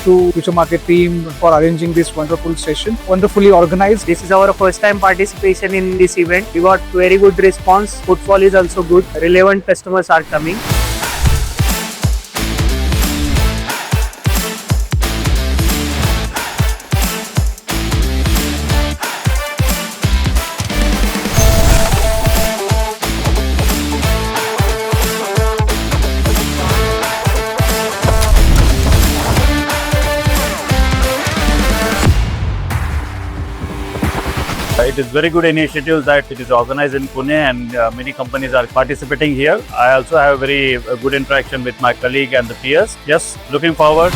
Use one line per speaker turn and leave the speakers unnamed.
to Future Market team for arranging this wonderful session. Wonderfully organized.
This is our first time participation in this event. We got very good response. Footfall is also good. Relevant customers are coming.
It is very good initiative that it is organized in Pune and many companies are participating here. I also have very good interaction with my colleague and the peers. Just looking forward.